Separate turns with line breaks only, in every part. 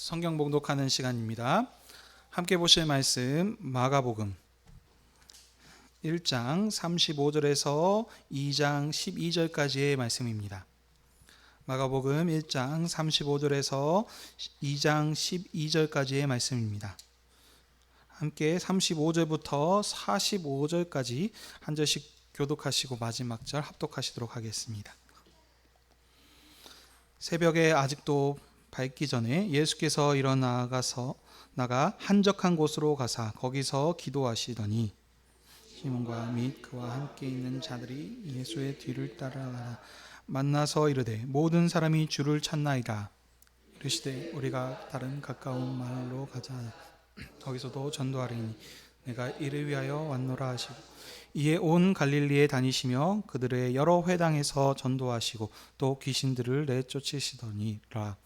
성경 봉독하는 시간입니다. 함께 보실 말씀 마가복음 1장 35절에서 2장 12절까지의 말씀입니다. 마가복음 1장 35절에서 2장 12절까지의 말씀입니다. 함께 35절부터 45절까지 한 절씩 교독하시고 마지막 절 합독하시도록 하겠습니다. 새벽에 아직도 밝기 전에 예수께서 나가 한적한 곳으로 가사 거기서 기도하시더니 시몬과 및 그와 함께 있는 자들이 예수의 뒤를 따라 만나서 이르되 모든 사람이 주를 찾나이다. 이르시되 우리가 다른 가까운 마을로 가자. 거기서도 전도하리니 내가 이를 위하여 왔노라 하시고 이에 온 갈릴리에 다니시며 그들의 여러 회당에서 전도하시고 또 귀신들을 내쫓으시더니라.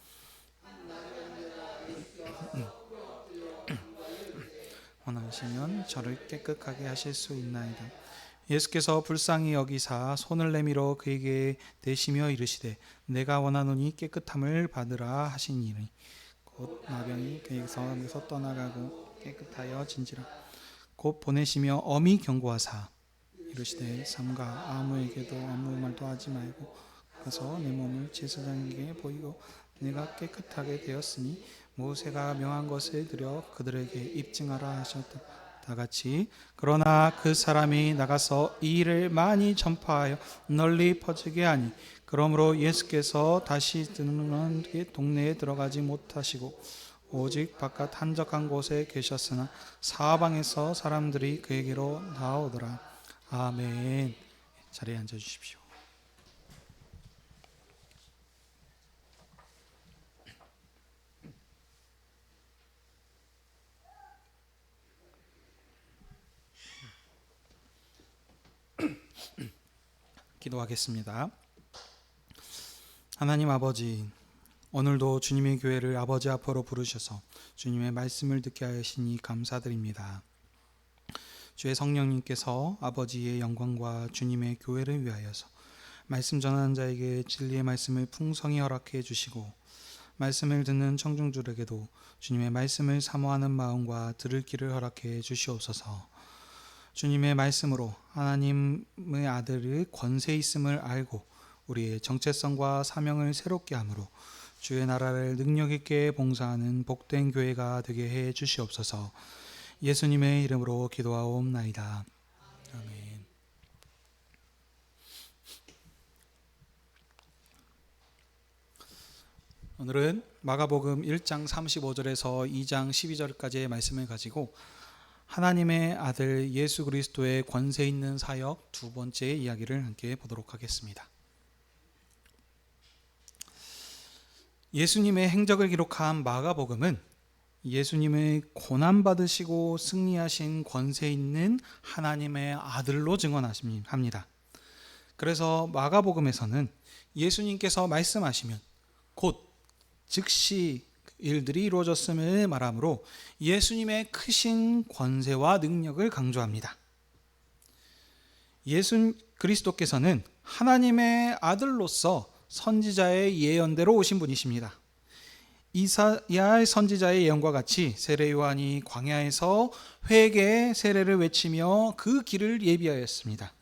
원하시면 저를 깨끗하게 하실 수 있나이다. 예수께서 불쌍히 여기사 손을 내밀어 그에게 대시며 이르시되 내가 원하노니 깨끗함을 받으라 하시니니 곧 나병이 그에게서 떠나가고 깨끗하여 진지라. 곧 보내시며 엄히 경고하사 이르시되 삼가 아무에게도 아무 말도 하지 말고 가서 내 몸을 제사장에게 보이고 내가 깨끗하게 되었으니 모세가 명한 것을 드려 그들에게 입증하라 하셨다. 다같이 그러나 그 사람이 나가서 이 일을 많이 전파하여 널리 퍼지게 하니 그러므로 예수께서 다시 드는 동네에 들어가지 못하시고 오직 바깥 한적한 곳에 계셨으나 사방에서 사람들이 그에게로 나오더라. 아멘. 자리에 앉아주십시오. 기도하겠습니다. 하나님 아버지, 오늘도 주님의 교회를 아버지 앞으로 부르셔서 주님의 말씀을 듣게 하시니 감사드립니다. 주의 성령님께서 아버지의 영광과 주님의 교회를 위하여서 말씀 전하는 자에게 진리의 말씀을 풍성히 허락해 주시고 말씀을 듣는 청중들에게도 주님의 말씀을 사모하는 마음과 들을 길을 허락해 주시옵소서. 주님의 말씀으로 하나님의 아들의 권세 있음을 알고 우리의 정체성과 사명을 새롭게 함으로 주의 나라를 능력 있게 봉사하는 복된 교회가 되게 해 주시옵소서. 예수님의 이름으로 기도하옵나이다. 아멘. 오늘은 마가복음 1장 35절에서 2장 12절까지의 말씀을 가지고 하나님의 아들 예수 그리스도의 권세 있는 사역 두 번째 이야기를 함께 보도록 하겠습니다. 예수님의 행적을 기록한 마가복음은 예수님의 고난받으시고 승리하신 권세 있는 하나님의 아들로 증언합니다. 그래서 마가복음에서는 예수님께서 말씀하시면 곧 즉시 일들이 이루어졌음을 말하므로 예수님의 크신 권세와 능력을 강조합니다. 예수 그리스도께서는 하나님의 아들로서 선지자의 예언대로 오신 분이십니다. 이사야 선지자의 예언과 같이 세례 요한이 광야에서 회개의 세례를 외치며 그 길을 예비하였습니다.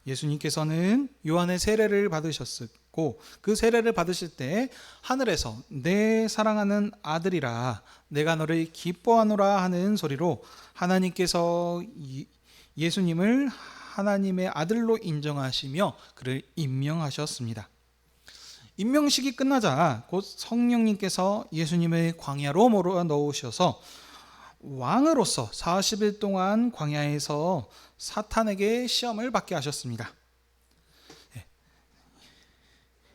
예수님께서는 요한의 세례를 받으셨고 그 세례를 받으실 때 하늘에서 내 사랑하는 아들이라 내가 너를 기뻐하노라 하는 소리로 하나님께서 예수님을 하나님의 아들로 인정하시며 그를 임명하셨습니다. 임명식이 끝나자 곧 성령님께서 예수님을 광야로 몰아넣으셔서 왕으로서 40일 동안 광야에서 사탄에게 시험을 받게 하셨습니다.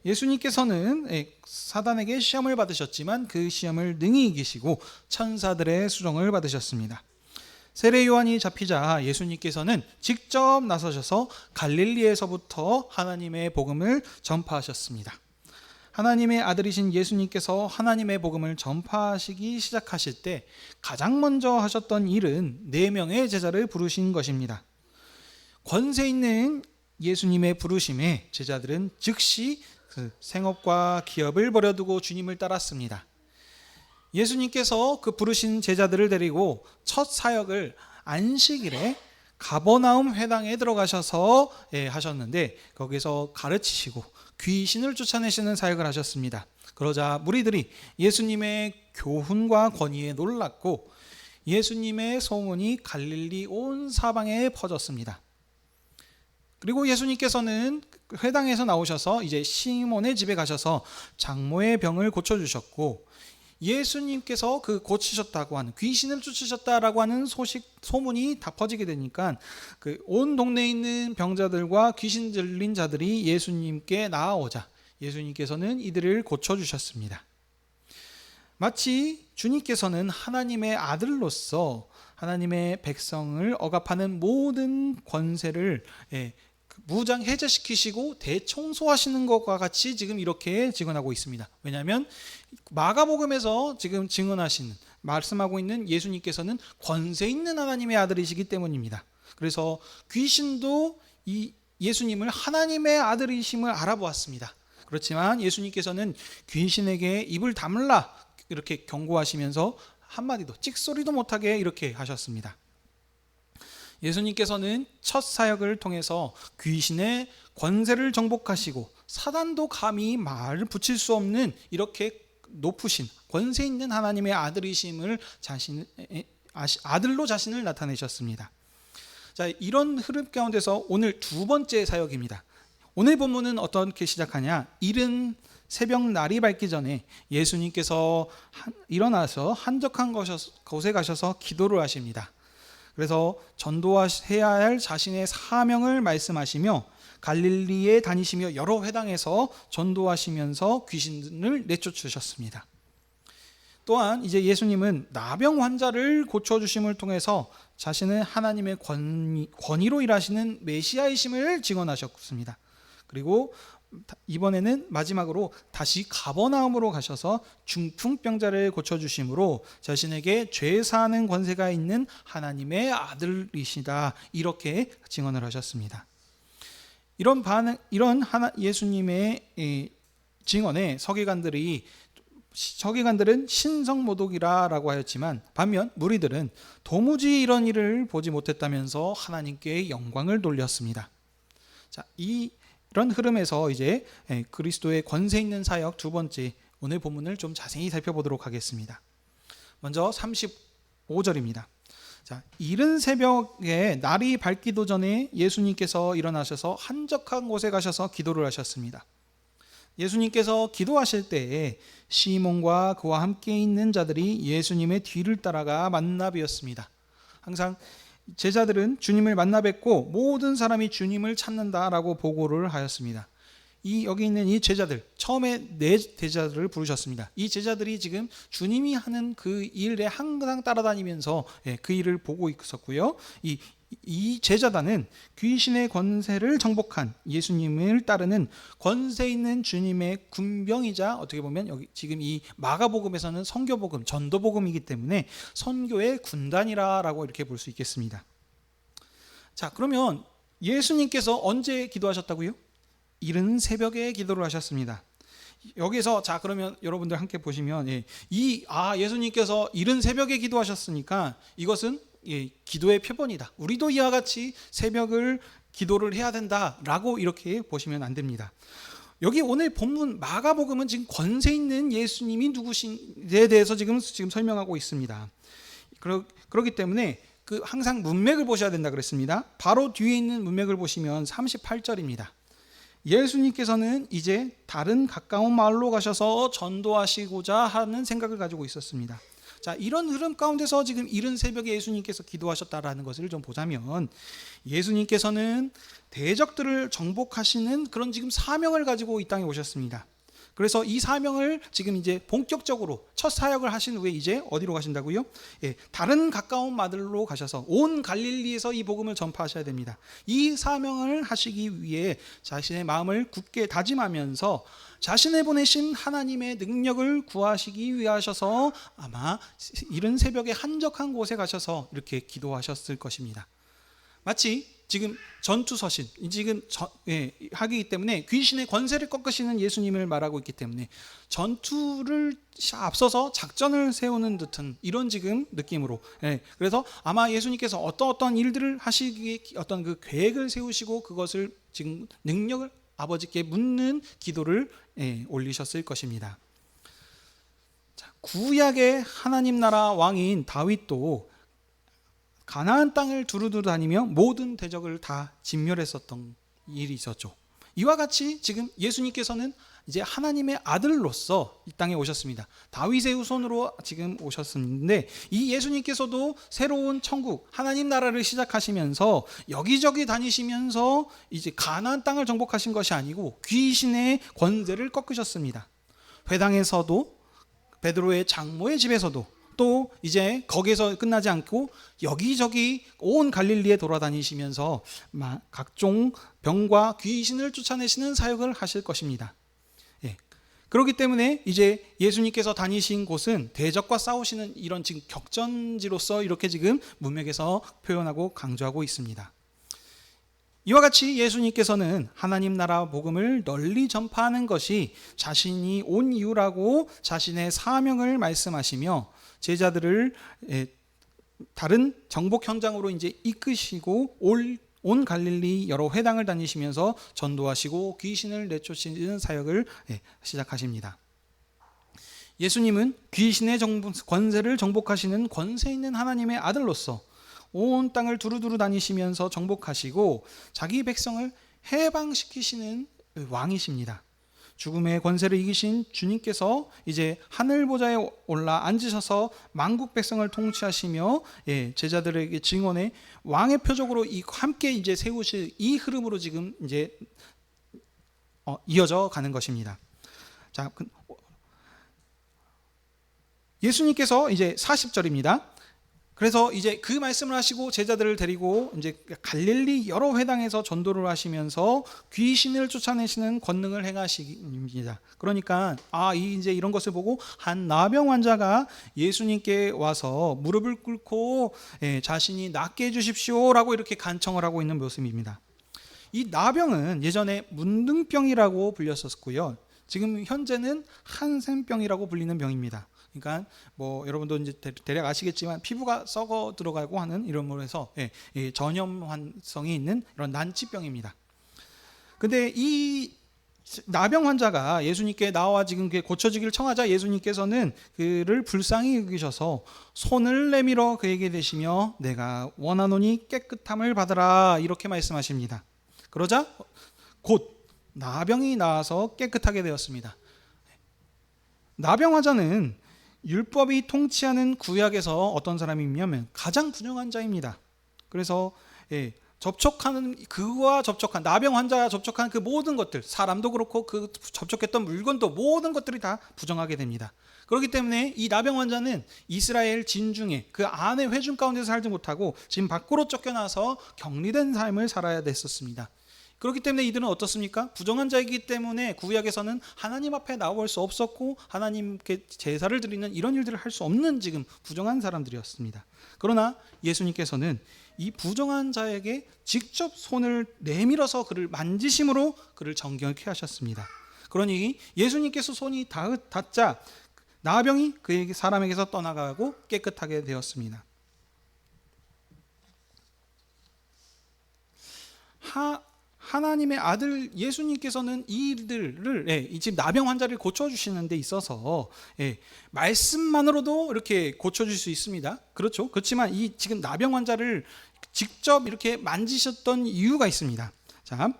예수님께서는 사단에게 시험을 받으셨지만 그 시험을 능히 이기시고 천사들의 수종을 받으셨습니다. 세례 요한이 잡히자 예수님께서는 직접 나서셔서 갈릴리에서부터 하나님의 복음을 전파하셨습니다. 하나님의 아들이신 예수님께서 하나님의 복음을 전파하시기 시작하실 때 가장 먼저 하셨던 일은 4명의 제자를 부르신 것입니다. 권세 있는 예수님의 부르심에 제자들은 즉시 그 생업과 기업을 버려두고 주님을 따랐습니다. 예수님께서 그 부르신 제자들을 데리고 첫 사역을 안식일에 가버나움 회당에 들어가셔서 하셨는데, 거기서 가르치시고 귀신을 쫓아내시는 사역을 하셨습니다. 그러자 무리들이 예수님의 교훈과 권위에 놀랐고 예수님의 소문이 갈릴리 온 사방에 퍼졌습니다. 그리고 예수님께서는 회당에서 나오셔서 이제 시몬의 집에 가셔서 장모의 병을 고쳐주셨고, 예수님께서 그 고치셨다고 하는, 귀신을 쫓으셨다라고 하는 소문이 다 퍼지게 되니까 그 온 동네에 있는 병자들과 귀신 들린 자들이 예수님께 나아오자 예수님께서는 이들을 고쳐주셨습니다. 마치 주님께서는 하나님의 아들로서 하나님의 백성을 억압하는 모든 권세를 무장 해제시키시고 대청소하시는 것과 같이 지금 이렇게 증언하고 있습니다. 왜냐하면 마가복음에서 지금 증언하시는, 말씀하고 있는 예수님께서는 권세 있는 하나님의 아들이시기 때문입니다. 그래서 귀신도 이 예수님을 하나님의 아들이심을 알아보았습니다. 그렇지만 예수님께서는 귀신에게 입을 다물라 이렇게 경고하시면서 한마디도 찍소리도 못하게 이렇게 하셨습니다. 예수님께서는 첫 사역을 통해서 귀신의 권세를 정복하시고 사단도 감히 말을 붙일 수 없는 이렇게 높으신 권세 있는 하나님의 아들이심을 아들로 자신을 나타내셨습니다. 자, 이런 흐름 가운데서 오늘 두 번째 사역입니다. 오늘 본문은 어떻게 시작하냐? 이른 새벽 날이 밝기 전에 예수님께서 일어나서 한적한 곳에 가셔서 기도를 하십니다. 그래서 전도해야 할 자신의 사명을 말씀하시며 갈릴리에 다니시며 여러 회당에서 전도하시면서 귀신을 내쫓으셨습니다. 또한 이제 예수님은 나병 환자를 고쳐주심을 통해서 자신은 하나님의 권위로 일하시는 메시아이심을 증언하셨습니다. 그리고 이번에는 마지막으로 다시 가버나움으로 가셔서 중풍병자를 고쳐주심으로 자신에게 죄 사하는 권세가 있는 하나님의 아들이시다 이렇게 증언을 하셨습니다. 이런 예수님의 증언에 서기관들은 신성모독이라고 하였지만, 반면 무리들은 도무지 이런 일을 보지 못했다면서 하나님께 영광을 돌렸습니다. 자, 이런 흐름에서 이제 그리스도의 권세 있는 사역 두 번째, 오늘 본문을 좀 자세히 살펴보도록 하겠습니다. 먼저 35절입니다. 자, 이른 새벽에 날이 밝기도 전에 예수님께서 일어나셔서 한적한 곳에 가셔서 기도를 하셨습니다. 예수님께서 기도하실 때에 시몬과 그와 함께 있는 자들이 예수님의 뒤를 따라가 만나 뵈었습니다. 항상 제자들은 주님을 만나 뵙고 모든 사람이 주님을 찾는다라고 보고를 하였습니다. 여기 있는 이 제자들, 처음에 네 제자들을 부르셨습니다. 이 제자들이 지금 주님이 하는 그 일에 항상 따라다니면서 그 일을 보고 있었고요. 이 제자단은 귀신의 권세를 정복한 예수님을 따르는 권세 있는 주님의 군병이자, 어떻게 보면 여기 지금 이 마가복음에서는 선교복음, 전도복음이기 때문에 선교의 군단이라고 이렇게 볼 수 있겠습니다. 자, 그러면 예수님께서 언제 기도하셨다고요? 이른 새벽에 기도를 하셨습니다. 여기서 자, 그러면 여러분들 함께 보시면 예수님께서 이른 새벽에 기도하셨으니까 이것은 기도의 표본이다. 우리도 이와 같이 새벽을 기도를 해야 된다라고 이렇게 보시면 안 됩니다. 여기 오늘 본문 마가복음은 지금 권세 있는 예수님이 누구신지에 대해서 지금 설명하고 있습니다. 그렇기 때문에 항상 문맥을 보셔야 된다 그랬습니다. 바로 뒤에 있는 문맥을 보시면 38절입니다. 예수님께서는 이제 다른 가까운 마을로 가셔서 전도하시고자 하는 생각을 가지고 있었습니다. 자, 이런 흐름 가운데서 지금 이른 새벽에 예수님께서 기도하셨다라는 것을 좀 보자면, 예수님께서는 대적들을 정복하시는 그런 지금 사명을 가지고 이 땅에 오셨습니다. 그래서 이 사명을 지금 이제 본격적으로 첫 사역을 하신 후에 이제 어디로 가신다고요? 다른 가까운 마을로 가셔서 온 갈릴리에서 이 복음을 전파하셔야 됩니다. 이 사명을 하시기 위해 자신의 마음을 굳게 다짐하면서 자신을 보내신 하나님의 능력을 구하시기 위하셔서 아마 이른 새벽에 한적한 곳에 가셔서 이렇게 기도하셨을 것입니다. 마치 지금 전투서신 지금 하기 때문에 귀신의 권세를 꺾으시는 예수님을 말하고 있기 때문에 전투를 앞서서 작전을 세우는 듯한 이런 지금 느낌으로, 그래서 아마 예수님께서 어떤 일들을 하시기에 어떤 그 계획을 세우시고 그것을 지금 능력을 아버지께 묻는 기도를 올리셨을 것입니다. 자, 구약의 하나님 나라 왕인 다윗도 가나안 땅을 두루두루 다니며 모든 대적을 다 진멸했었던 일이 있었죠. 이와 같이 지금 예수님께서는 이제 하나님의 아들로서 이 땅에 오셨습니다. 다윗의 후손으로 지금 오셨는데 이 예수님께서도 새로운 천국 하나님 나라를 시작하시면서 여기저기 다니시면서 이제 가나안 땅을 정복하신 것이 아니고 귀신의 권세를 꺾으셨습니다. 회당에서도 베드로의 장모의 집에서도 또 이제 거기에서 끝나지 않고 여기저기 온 갈릴리에 돌아다니시면서 각종 병과 귀신을 쫓아내시는 사역을 하실 것입니다. 그렇기 때문에 이제 예수님께서 다니신 곳은 대적과 싸우시는 이런 지금 격전지로서 이렇게 지금 문맥에서 표현하고 강조하고 있습니다. 이와 같이 예수님께서는 하나님 나라 복음을 널리 전파하는 것이 자신이 온 이유라고 자신의 사명을 말씀하시며 제자들을 다른 정복 현장으로 이제 이끄시고 온 갈릴리 여러 회당을 다니시면서 전도하시고 귀신을 내쫓으시는 사역을 시작하십니다. 예수님은 귀신의 권세를 정복하시는 권세 있는 하나님의 아들로서 온 땅을 두루두루 다니시면서 정복하시고 자기 백성을 해방시키시는 왕이십니다. 죽음의 권세를 이기신 주님께서 이제 하늘 보좌에 올라 앉으셔서 만국 백성을 통치하시며 제자들에게 증언의 왕의 표적으로 함께 이제 세우실 이 흐름으로 지금 이제 이어져 가는 것입니다. 자, 예수님께서 이제 40절입니다. 그래서 이제 그 말씀을 하시고 제자들을 데리고 이제 갈릴리 여러 회당에서 전도를 하시면서 귀신을 쫓아내시는 권능을 행하십니다. 그러니까 이제 이런 것을 보고 한 나병 환자가 예수님께 와서 무릎을 꿇고 자신이 낫게 해주십시오라고 이렇게 간청을 하고 있는 모습입니다. 이 나병은 예전에 문둥병이라고 불렸었고요. 지금 현재는 한센병이라고 불리는 병입니다. 그러니까 뭐 여러분도 이제 대략 아시겠지만 피부가 썩어 들어가고 하는 이런 걸로 해서 전염성이 있는 이런 난치병입니다. 근데 이 나병 환자가 예수님께 나와 지금 고쳐지기를 청하자 예수님께서는 그를 불쌍히 여기셔서 손을 내밀어 그에게 대시며 내가 원하노니 깨끗함을 받으라 이렇게 말씀하십니다. 그러자 곧 나병이 나아서 깨끗하게 되었습니다. 나병 환자는 율법이 통치하는 구약에서 어떤 사람이냐면 가장 부정한 자입니다. 그래서 접촉하는 그와 접촉한 나병 환자와 접촉한 그 모든 것들, 사람도 그렇고 그 접촉했던 물건도 모든 것들이 다 부정하게 됩니다. 그렇기 때문에 이 나병 환자는 이스라엘 진중에 그 안에 회중 가운데서 살지 못하고 지금 밖으로 쫓겨나서 격리된 삶을 살아야 됐었습니다. 그렇기 때문에 이들은 어떻습니까? 부정한 자이기 때문에 구약에서는 하나님 앞에 나올 수 없었고 하나님께 제사를 드리는 이런 일들을 할 수 없는 지금 부정한 사람들이었습니다. 그러나 예수님께서는 이 부정한 자에게 직접 손을 내밀어서 그를 만지심으로 그를 정결케 하셨습니다. 그러니 예수님께서 손이 닿자 나병이 그에게 사람에게서 떠나가고 깨끗하게 되었습니다. 하나님의 아들 예수님께서는 이 일들을 지금 나병 환자를 고쳐주시는 데 있어서 말씀만으로도 이렇게 고쳐줄 수 있습니다. 그렇죠. 그렇지만 이 지금 나병 환자를 직접 이렇게 만지셨던 이유가 있습니다. 자,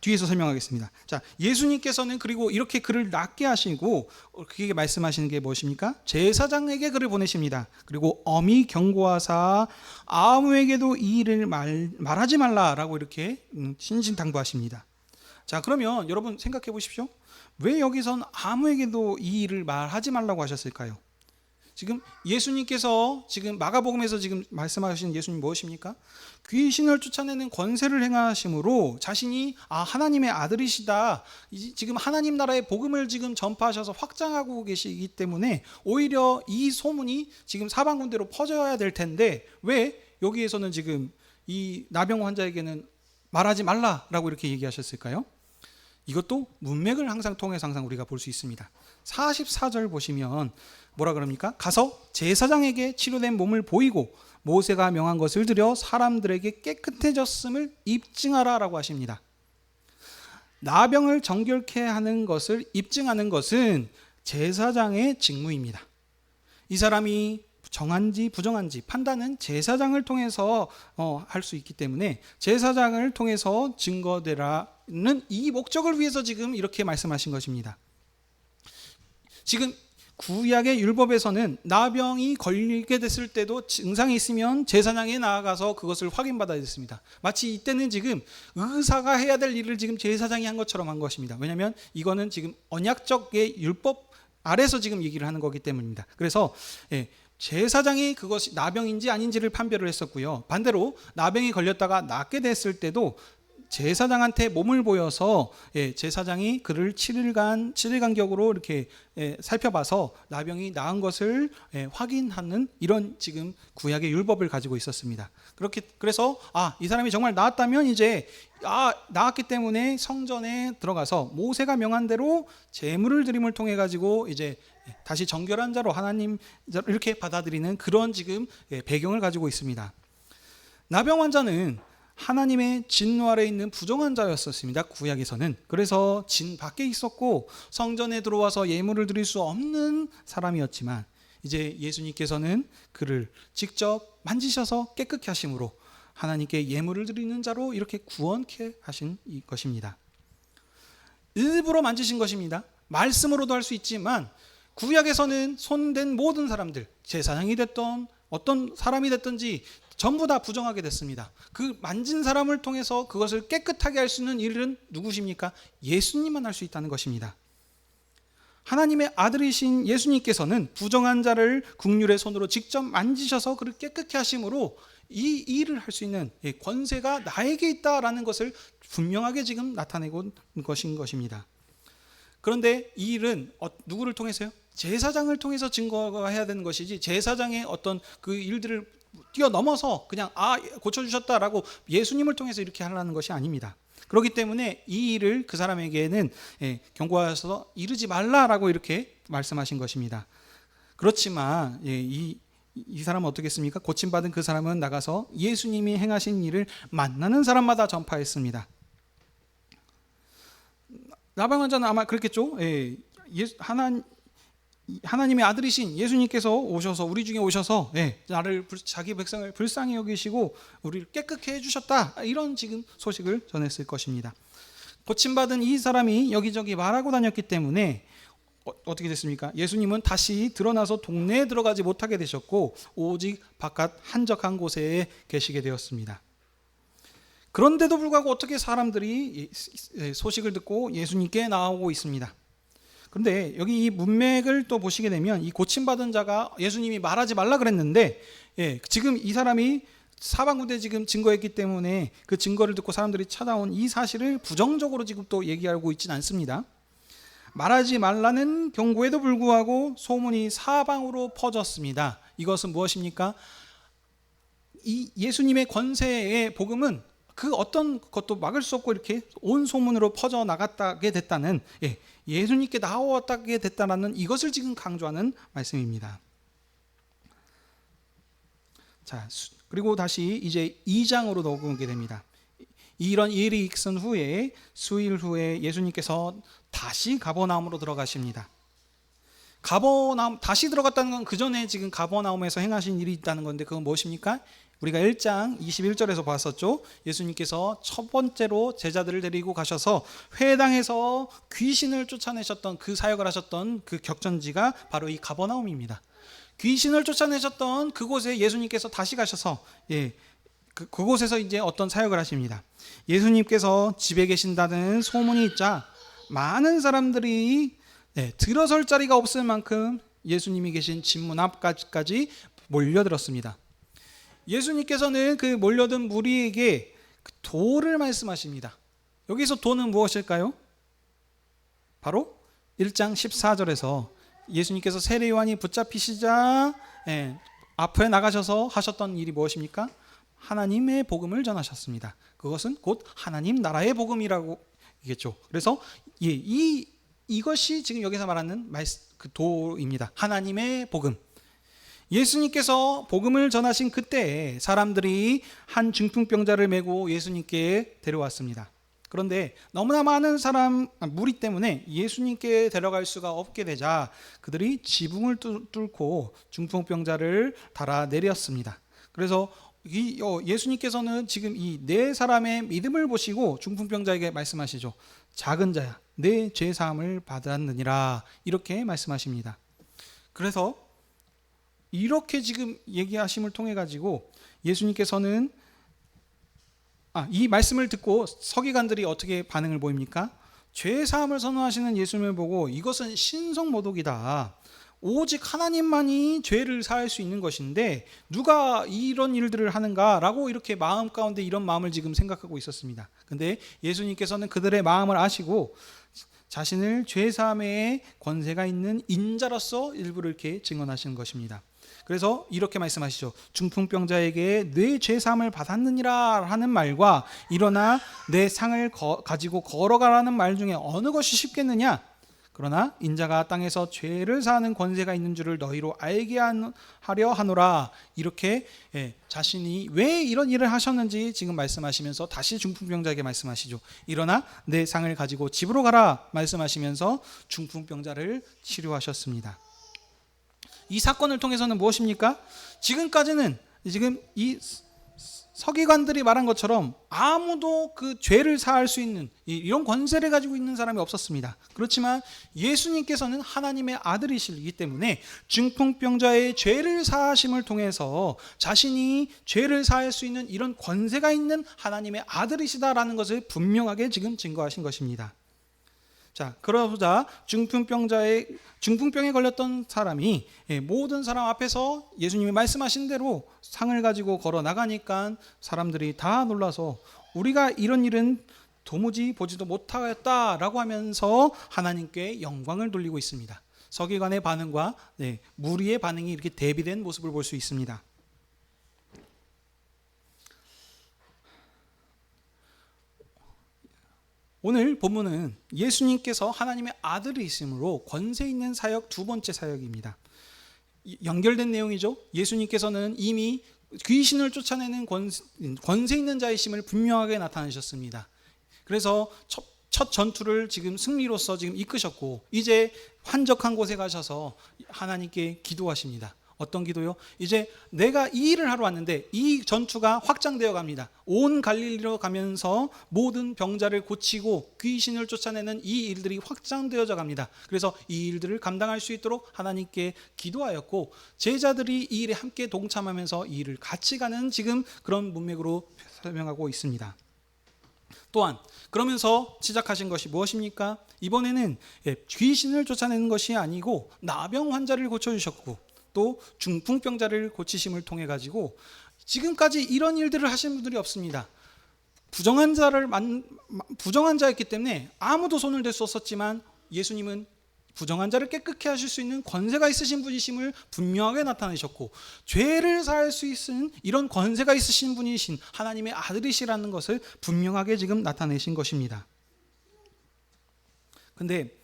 뒤에서 설명하겠습니다. 자, 예수님께서는 그리고 이렇게 그를 낫게 하시고 그에게 말씀하시는 게 무엇입니까? 제사장에게 그를 보내십니다. 그리고 엄히 경고하사 아무에게도 이 일을 말하지 말라라고 이렇게 신신당부하십니다. 자, 그러면 여러분 생각해 보십시오. 왜 여기선 아무에게도 이 일을 말하지 말라고 하셨을까요? 지금 예수님께서 지금 마가복음에서 지금 말씀하신 예수님 무엇입니까? 귀신을 쫓아내는 권세를 행하심으로 자신이 하나님의 아들이시다. 지금 하나님 나라의 복음을 지금 전파하셔서 확장하고 계시기 때문에 오히려 이 소문이 지금 사방 군데로 퍼져야 될 텐데 왜 여기에서는 지금 이 나병 환자에게는 말하지 말라라고 이렇게 얘기하셨을까요? 이것도 문맥을 항상 통해서 항상 우리가 볼 수 있습니다. 44절 보시면 뭐라 그럽니까? 가서 제사장에게 치료된 몸을 보이고 모세가 명한 것을 들여 사람들에게 깨끗해졌음을 입증하라라고 하십니다. 나병을 정결케 하는 것을 입증하는 것은 제사장의 직무입니다. 이 사람이 정한지 부정한지 판단은 제사장을 통해서 할 수 있기 때문에 제사장을 통해서 증거되라는 이 목적을 위해서 지금 이렇게 말씀하신 것입니다. 지금 구약의 율법에서는 나병이 걸리게 됐을 때도 증상이 있으면 제사장에 나아가서 그것을 확인받아야 됐습니다. 마치 이때는 지금 의사가 해야 될 일을 지금 제사장이 한 것처럼 한 것입니다. 왜냐하면 이거는 지금 언약적의 율법 아래서 지금 얘기를 하는 거기 때문입니다. 그래서 제사장이 그것이 나병인지 아닌지를 판별을 했었고요. 반대로 나병이 걸렸다가 낫게 됐을 때도 제사장한테 몸을 보여서 제사장이 그를 7일간 격으로 이렇게 살펴봐서 나병이 나은 것을 확인하는 이런 지금 구약의 율법을 가지고 있었습니다. 그래서 이 사람이 정말 나았다면 이제 나았기 때문에 성전에 들어가서 모세가 명한 대로 제물을 드림을 통해 가지고 이제 다시 정결한 자로 하나님 이렇게 받아들이는 그런 지금 배경을 가지고 있습니다. 나병 환자는 하나님의 진노 아래 있는 부정한 자였었습니다. 구약에서는. 그래서 진 밖에 있었고 성전에 들어와서 예물을 드릴 수 없는 사람이었지만 이제 예수님께서는 그를 직접 만지셔서 깨끗게 하심으로 하나님께 예물을 드리는 자로 이렇게 구원케 하신 것입니다. 일부러 만지신 것입니다. 말씀으로도 할 수 있지만 구약에서는 손댄 모든 사람들, 제사장이 됐던 어떤 사람이 됐든지 전부 다 부정하게 됐습니다. 그 만진 사람을 통해서 그것을 깨끗하게 할 수 있는 일은 누구십니까? 예수님만 할 수 있다는 것입니다. 하나님의 아들이신 예수님께서는 부정한 자를 국률의 손으로 직접 만지셔서 그를 깨끗게 하심으로 이 일을 할 수 있는 권세가 나에게 있다라는 것을 분명하게 지금 나타내고 있는 것입니다. 그런데 이 일은 누구를 통해서요? 제사장을 통해서 증거가 해야 되는 것이지 제사장의 어떤 그 일들을 뛰어넘어서 그냥 고쳐주셨다라고 예수님을 통해서 이렇게 하라는 것이 아닙니다. 그렇기 때문에 이 일을 그 사람에게는 경고하셔서 이르지 말라라고 이렇게 말씀하신 것입니다. 그렇지만 이 사람은 어떻겠습니까? 고침받은 그 사람은 나가서 예수님이 행하신 일을 만나는 사람마다 전파했습니다. 나병 환자는 아마 그렇겠죠. 하나님의 아들이신 예수님께서 오셔서 우리 중에 오셔서 나를 자기 백성을 불쌍히 여기시고 우리를 깨끗게 해주셨다 이런 지금 소식을 전했을 것입니다. 고침받은 이 사람이 여기저기 말하고 다녔기 때문에 어떻게 됐습니까? 예수님은 다시 드러나서 동네에 들어가지 못하게 되셨고 오직 바깥 한적한 곳에 계시게 되었습니다. 그런데도 불구하고 어떻게 사람들이 소식을 듣고 예수님께 나오고 있습니다. 그런데 여기 이 문맥을 또 보시게 되면 이 고침받은 자가 예수님이 말하지 말라 그랬는데 지금 이 사람이 사방군데 지금 증거했기 때문에 그 증거를 듣고 사람들이 찾아온 이 사실을 부정적으로 지금 또 얘기하고 있지는 않습니다. 말하지 말라는 경고에도 불구하고 소문이 사방으로 퍼졌습니다. 이것은 무엇입니까? 이 예수님의 권세의 복음은 그 어떤 것도 막을 수 없고 이렇게 온 소문으로 퍼져 나갔다게 됐다는 예수님께 나왔다게 됐다는 이것을 지금 강조하는 말씀입니다. 자, 그리고 다시 이제 2장으로 넘어오게 됩니다. 이런 일이 있은 후에 수일 후에 예수님께서 다시 가버나움으로 들어가십니다. 가버나움 다시 들어갔다는 건 그 전에 지금 가버나움에서 행하신 일이 있다는 건데 그건 무엇입니까? 우리가 1장 21절에서 봤었죠. 예수님께서 첫 번째로 제자들을 데리고 가셔서 회당에서 귀신을 쫓아내셨던 그 사역을 하셨던 그 격전지가 바로 이 가버나움입니다. 귀신을 쫓아내셨던 그곳에 예수님께서 다시 가셔서 그곳에서 이제 어떤 사역을 하십니다. 예수님께서 집에 계신다는 소문이 있자 많은 사람들이 들어설 자리가 없을 만큼 예수님이 계신 집 문 앞까지 몰려들었습니다. 예수님께서는 그 몰려든 무리에게 그 도를 말씀하십니다. 여기서 도는 무엇일까요? 바로 1장 14절에서 예수님께서 세례 요한이 붙잡히시자 앞에 나가셔서 하셨던 일이 무엇입니까? 하나님의 복음을 전하셨습니다. 그것은 곧 하나님 나라의 복음이라고 이겠죠. 그래서 이것이 지금 여기서 말하는 그 도입니다. 하나님의 복음. 예수님께서 복음을 전하신 그때 사람들이 한 중풍병자를 메고 예수님께 데려왔습니다. 그런데 너무나 많은 무리 때문에 예수님께 데려갈 수가 없게 되자 그들이 지붕을 뚫고 중풍병자를 달아내렸습니다. 그래서 예수님께서는 지금 이 네 사람의 믿음을 보시고 중풍병자에게 말씀하시죠. 작은 자야, 내 죄 사함을 받았느니라, 이렇게 말씀하십니다. 그래서 이렇게 지금 얘기하심을 통해 가지고 예수님께서는 이 말씀을 듣고 서기관들이 어떻게 반응을 보입니까? 죄 사함을 선언하시는 예수님을 보고 이것은 신성모독이다. 오직 하나님만이 죄를 사할 수 있는 것인데 누가 이런 일들을 하는가라고 이렇게 마음 가운데 이런 마음을 지금 생각하고 있었습니다. 근데 예수님께서는 그들의 마음을 아시고 자신을 죄 사함의 권세가 있는 인자로서 일부를 이렇게 증언하시는 것입니다. 그래서 이렇게 말씀하시죠. 중풍병자에게 내 죄 사함을 받았느니라 하는 말과 일어나 내 상을 가지고 걸어가라는 말 중에 어느 것이 쉽겠느냐? 그러나 인자가 땅에서 죄를 사하는 권세가 있는 줄을 너희로 알게 하려 하노라. 이렇게 자신이 왜 이런 일을 하셨는지 지금 말씀하시면서 다시 중풍병자에게 말씀하시죠. 일어나 내 상을 가지고 집으로 가라 말씀하시면서 중풍병자를 치료하셨습니다. 이 사건을 통해서는 무엇입니까? 지금까지는 지금 이 서기관들이 말한 것처럼 아무도 그 죄를 사할 수 있는 이런 권세를 가지고 있는 사람이 없었습니다. 그렇지만 예수님께서는 하나님의 아들이시기 때문에 중풍병자의 죄를 사하심을 통해서 자신이 죄를 사할 수 있는 이런 권세가 있는 하나님의 아들이시다라는 것을 분명하게 지금 증거하신 것입니다. 자, 그러자 중풍병에 걸렸던 사람이 모든 사람 앞에서 예수님이 말씀하신 대로 상을 가지고 걸어 나가니까 사람들이 다 놀라서 우리가 이런 일은 도무지 보지도 못하겠다라고 하면서 하나님께 영광을 돌리고 있습니다. 서기관의 반응과 무리의 반응이 이렇게 대비된 모습을 볼 수 있습니다. 오늘 본문은 예수님께서 하나님의 아들이심으로 권세 있는 사역 두 번째 사역입니다. 연결된 내용이죠. 예수님께서는 이미 귀신을 쫓아내는 권세 있는 자이심을 분명하게 나타내셨습니다. 그래서 첫 전투를 지금 승리로서 지금 이끄셨고 이제 한적한 곳에 가셔서 하나님께 기도하십니다. 어떤 기도요? 이제 내가 이 일을 하러 왔는데 이 전투가 확장되어 갑니다. 온 갈릴리로 가면서 모든 병자를 고치고 귀신을 쫓아내는 이 일들이 확장되어져 갑니다. 그래서 이 일들을 감당할 수 있도록 하나님께 기도하였고 제자들이 이 일에 함께 동참하면서 이 일을 같이 가는 지금 그런 문맥으로 설명하고 있습니다. 또한 그러면서 시작하신 것이 무엇입니까? 이번에는 귀신을 쫓아내는 것이 아니고 나병 환자를 고쳐주셨고 또 중풍병자를 고치심을 통해 가지고 지금까지 이런 일들을 하신 분들이 없습니다. 부정한 자였기 때문에 아무도 손을 댈 수 없었지만 예수님은 부정한 자를 깨끗게 하실 수 있는 권세가 있으신 분이심을 분명하게 나타내셨고 죄를 사할 수 있는 이런 권세가 있으신 분이신 하나님의 아들이시라는 것을 분명하게 지금 나타내신 것입니다. 근데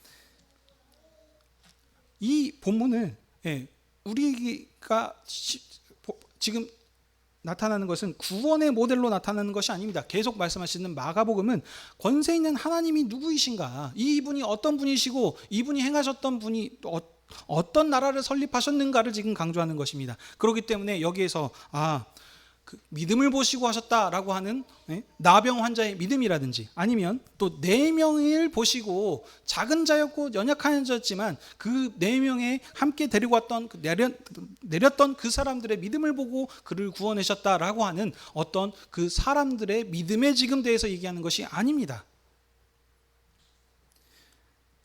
이 본문을 우리가 지금 나타나는 것은 구원의 모델로 나타나는 것이 아닙니다. 계속 말씀하시는 마가복음은 권세 있는 하나님이 누구이신가, 이분이 어떤 분이시고 이분이 행하셨던 분이 어떤 나라를 설립하셨는가를 지금 강조하는 것입니다. 그렇기 때문에 여기에서 그 믿음을 보시고 하셨다라고 하는 나병 환자의 믿음이라든지 아니면 또 4명을 보시고 작은 자였고 연약한 자였지만 그 4명에 함께 데리고 왔던 내렸던 그 사람들의 믿음을 보고 그를 구원하셨다라고 하는 어떤 그 사람들의 믿음에 지금 대해서 얘기하는 것이 아닙니다.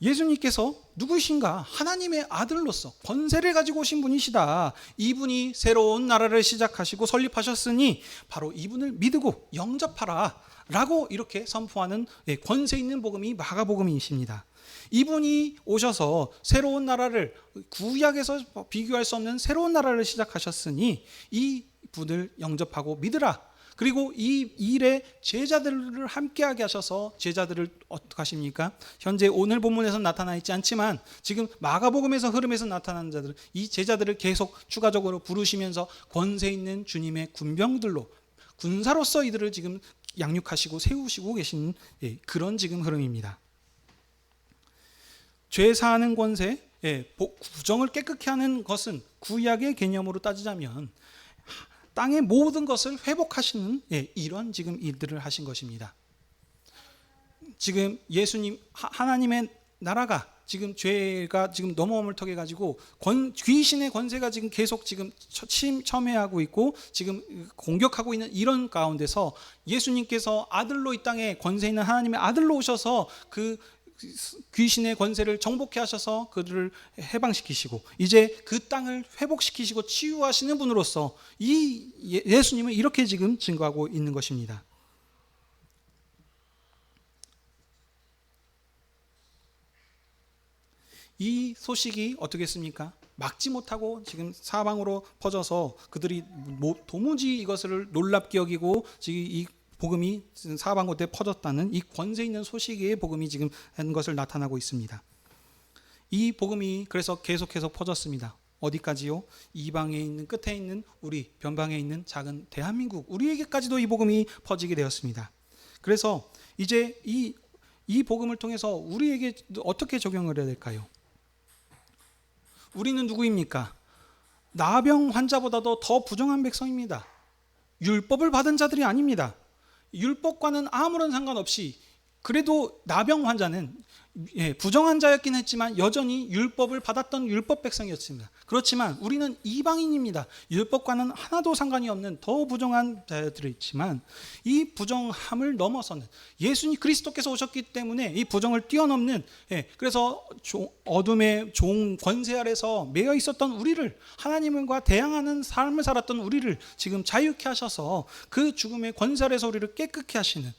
예수님께서 누구신가? 하나님의 아들로서 권세를 가지고 오신 분이시다. 이분이 새로운 나라를 시작하시고 설립하셨으니 바로 이분을 믿고 영접하라 라고 이렇게 선포하는 권세 있는 복음이 마가복음이십니다. 이분이 오셔서 새로운 나라를, 구약에서 비교할 수 없는 새로운 나라를 시작하셨으니 이 분을 영접하고 믿으라. 그리고 이 일에 제자들을 함께하게 하셔서 제자들을 어떻게 하십니까? 현재 오늘 본문에서 나타나 있지 않지만 지금 마가복음에서 흐름에서 나타나는 자들, 이 제자들을 계속 추가적으로 부르시면서 권세 있는 주님의 군병들로, 군사로서 이들을 지금 양육하시고 세우시고 계신 그런 지금 흐름입니다. 죄 사하는 권세, 부정을 깨끗게 하는 것은 구약의 개념으로 따지자면 땅의 모든 것을 회복하시는 이런 지금 일들을 하신 것입니다. 지금 예수님, 하나님의 나라가 지금 죄가 지금 너무 어물터게 가지고 귀신의 권세가 지금 계속 지금 첨예하고 있고 지금 공격하고 있는 이런 가운데서 예수님께서 아들로 이 땅에 권세 있는 하나님의 아들로 오셔서 그 귀신의 권세를 정복해 하셔서 그들을 해방시키시고 이제 그 땅을 회복시키시고 치유하시는 분으로서 이 예수님은 이렇게 지금 증거하고 있는 것입니다. 이 소식이 어떻겠습니까? 막지 못하고 지금 사방으로 퍼져서 그들이 도무지 이것을 놀랍게 여기고 지금 이 복음이 사방 곳에 퍼졌다는 이 권세 있는 소식의 복음이 지금 한 것을 나타나고 있습니다. 이 복음이 그래서 계속해서 퍼졌습니다. 어디까지요? 이방에 있는, 끝에 있는 우리, 변방에 있는 작은 대한민국, 우리에게까지도 이 복음이 퍼지게 되었습니다. 그래서 이제 이 복음을 통해서 우리에게 어떻게 적용을 해야 될까요? 우리는 누구입니까? 나병 환자보다도 더 부정한 백성입니다. 율법을 받은 자들이 아닙니다. 율법과는 아무런 상관없이 그래도 나병 환자는 부정한 자였긴 했지만 여전히 율법을 받았던 율법 백성이었습니다. 그렇지만 우리는 이방인입니다. 율법과는 하나도 상관이 없는 더 부정한 자들이 있지만 이 부정함을 넘어서는 예수님 그리스도께서 오셨기 때문에 이 부정을 뛰어넘는 그래서 어둠의 종 권세 아래서 매여 있었던 우리를, 하나님과 대항하는 삶을 살았던 우리를 지금 자유케 하셔서 그 죽음의 권세 아래서 우리를 깨끗게 하시는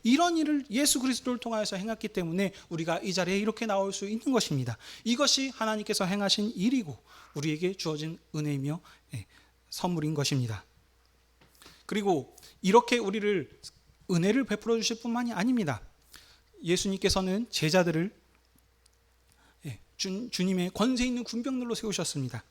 이런 일을 예수 그리스도를 통하여서 행했기 때문에 우리가 이 자리에 이렇게 나올 수 있는 것입니다. 이것이 하나님께서 행하신 일이고 우리에게 주어진 은혜이며 선물인 것입니다. 그리고 이렇게 우리를 은혜를 베풀어 주실 뿐만이 아닙니다. 예수님께서는 제자들을 주님의 권세 있는 군병들로 세우셨습니다.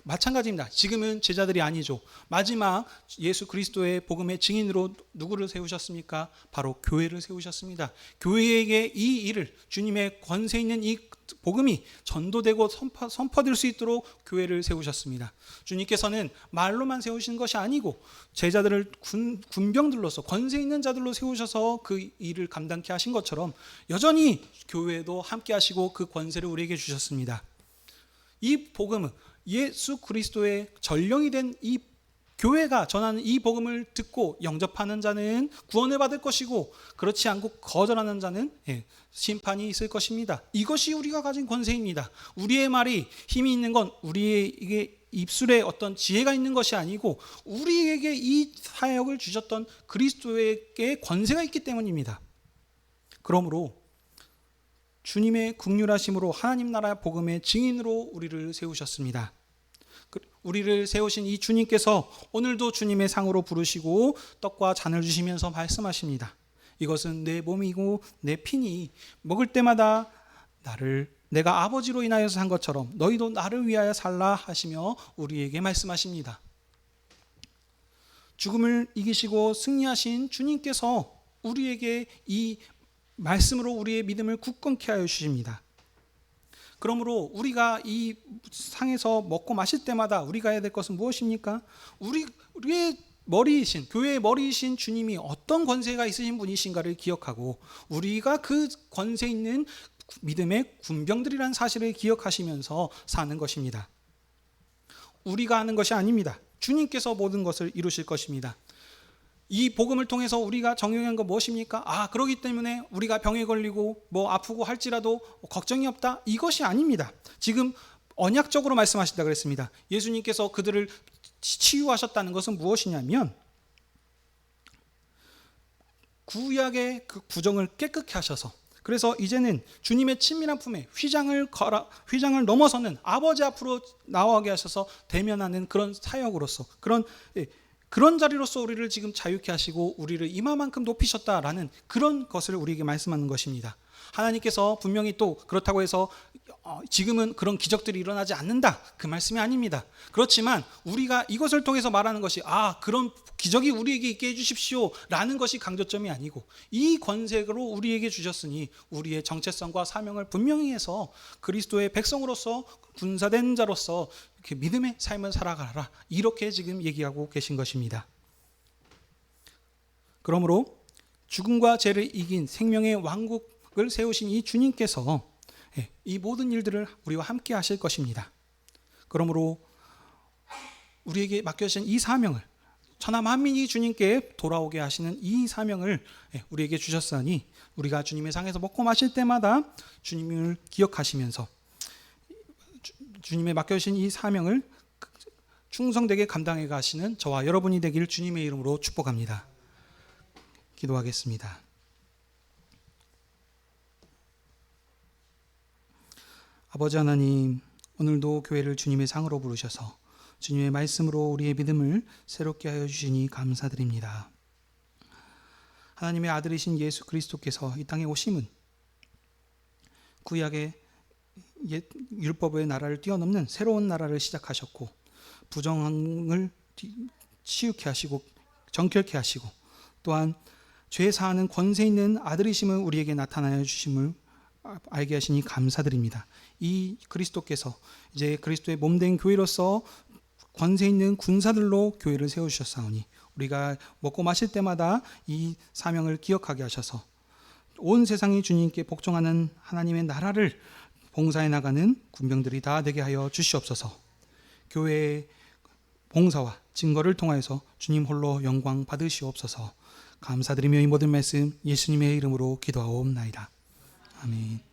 마찬가지입니다. 지금은 제자들이 아니죠. 마지막 예수 그리스도의 복음의 증인으로 누구를 세우셨습니까? 바로 교회를 세우셨습니다. 교회에게 이 일을, 주님의 권세 있는 이 복음이 전도되고 선포될 수 있도록 교회를 세우셨습니다. 주님께서는 말로만 세우신 것이 아니고 제자들을 군병들로서 권세 있는 자들로 세우셔서 그 일을 감당케 하신 것처럼 여전히 교회도 함께 하시고 그 권세를 우리에게 주셨습니다. 이 복음은 예수 그리스도의 전령이 된 이 교회가 전하는 이 복음을 듣고 영접하는 자는 구원을 받을 것이고 그렇지 않고 거절하는 자는 심판이 있을 것입니다. 이것이 우리가 가진 권세입니다. 우리의 말이 힘이 있는 건 우리에게 입술에 어떤 지혜가 있는 것이 아니고 우리에게 이 사역을 주셨던 그리스도에게 권세가 있기 때문입니다. 그러므로 주님의 긍휼하심으로 하나님 나라 복음의 증인으로 우리를 세우셨습니다. 우리를 세우신 이 주님께서 오늘도 주님의 상으로 부르시고 떡과 잔을 주시면서 말씀하십니다. 이것은 내 몸이고 내 피니 먹을 때마다 내가 아버지로 인하여서 산 것처럼 너희도 나를 위하여 살라 하시며 우리에게 말씀하십니다. 죽음을 이기시고 승리하신 주님께서 우리에게 이 말씀으로 우리의 믿음을 굳건케 하여 주십니다. 그러므로 우리가 이 상에서 먹고 마실 때마다 우리가 해야 될 것은 무엇입니까? 우리의 머리이신, 교회의 머리이신 주님이 어떤 권세가 있으신 분이신가를 기억하고 우리가 그 권세 있는 믿음의 군병들이라는 사실을 기억하시면서 사는 것입니다. 우리가 하는 것이 아닙니다. 주님께서 모든 것을 이루실 것입니다. 이 복음을 통해서 우리가 적용한 건 무엇입니까? 그러기 때문에 우리가 병에 걸리고 뭐 아프고 할지라도 걱정이 없다. 이것이 아닙니다. 지금 언약적으로 말씀하신다 그랬습니다. 예수님께서 그들을 치유하셨다는 것은 무엇이냐면 구약의 그 구정을 깨끗게 하셔서, 그래서 이제는 주님의 친밀한 품에 휘장을 넘어서는 아버지 앞으로 나오게 하셔서 대면하는 그런 사역으로서, 그런 자리로서 우리를 지금 자유케 하시고 우리를 이마만큼 높이셨다라는 그런 것을 우리에게 말씀하는 것입니다. 하나님께서 분명히 또 그렇다고 해서 지금은 그런 기적들이 일어나지 않는다, 그 말씀이 아닙니다. 그렇지만 우리가 이것을 통해서 말하는 것이 그런 기적이 우리에게 있게 해주십시오 라는 것이 강조점이 아니고, 이 권세로 우리에게 주셨으니 우리의 정체성과 사명을 분명히 해서 그리스도의 백성으로서 군사된 자로서 이렇게 믿음의 삶을 살아가라, 이렇게 지금 얘기하고 계신 것입니다. 그러므로 죽음과 죄를 이긴 생명의 왕국을 세우신 이 주님께서 이 모든 일들을 우리와 함께 하실 것입니다. 그러므로 우리에게 맡겨주신 이 사명을, 천하 만민이 주님께 돌아오게 하시는 이 사명을 우리에게 주셨으니 우리가 주님의 상에서 먹고 마실 때마다 주님을 기억하시면서 주님의 맡겨주신 이 사명을 충성되게 감당해 가시는 저와 여러분이 되길 주님의 이름으로 축복합니다. 기도하겠습니다. 아버지 하나님, 오늘도 교회를 주님의 상으로 부르셔서 주님의 말씀으로 우리의 믿음을 새롭게 하여 주시니 감사드립니다. 하나님의 아들이신 예수 그리스도께서 이 땅에 오심은 구약의 옛 율법의 나라를 뛰어넘는 새로운 나라를 시작하셨고, 부정을 치유케 하시고 정결케 하시고, 또한 죄 사하는 권세 있는 아들이심을 우리에게 나타나여 주심을 알게 하시니 감사드립니다. 이 그리스도께서 이제 그리스도의 몸된 교회로서 권세 있는 군사들로 교회를 세우셨사오니 우리가 먹고 마실 때마다 이 사명을 기억하게 하셔서 온 세상이 주님께 복종하는 하나님의 나라를 봉사해 나가는 군병들이 다 되게 하여 주시옵소서. 교회의 봉사와 증거를 통하여서 주님 홀로 영광 받으시옵소서. 감사드리며 이 모든 말씀 예수님의 이름으로 기도하옵나이다. 아멘.